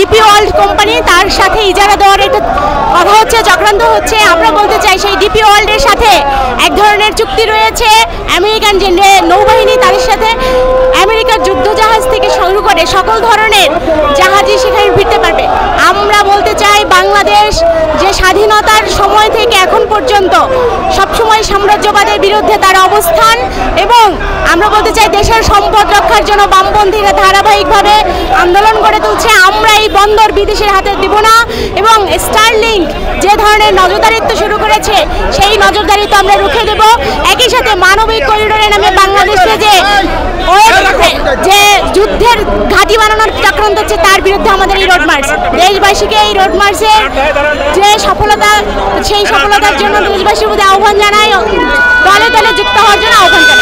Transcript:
DP world company, তার সাথে ইজারা দেওয়ার একটা কথা হচ্ছে, চক্রান্ত হচ্ছে। আমরা বলতে চাই সেই ডিপি ওয়ার্ল্ডের সাথে এক ধরনের চুক্তি রয়েছে আমেরিকান যে নৌবাহিনী, তাদের সাথে আমেরিকার যুদ্ধজাহাজ থেকে শুরু করে সকল ধরনের জাহাজই সেখানে ফিরতে পারবে। আমরা বলতে চাই বাংলাদেশ যে স্বাধীনতার সময় থেকে এখন পর্যন্ত সবসময় সাম্রাজ্যবাদের বিরুদ্ধে তার অবস্থান, এবং আমরা বলতে চাই দেশের সম্পদ রক্ষার জন্য বামপন্থীরা ধারাবাহিকভাবে আন্দোলন করে তুলছে। আমরা এই বন্দর বিদেশের হাতে দিব না, এবং স্টারলিংক যে ধরনের নজরদারিত্ব শুরু করেছে সেই নজরদারিত্ব আমরা রুখে দেব। একই সাথে মানবিক করিডোরের নামে বাংলাদেশকে যে যুদ্ধের ঘাঁটি বানানোর চক্রান্ত হচ্ছে, তার বিরুদ্ধে আমাদের এই রোড মার্চ। দেশবাসীকে এই রোড মার্চের যে সফলতা, সেই সফলতার জন্য দেশবাসীর প্রতি আহ্বান জানাই, দলে দলে যুক্ত হওয়ার জন্য আহ্বান জানাই।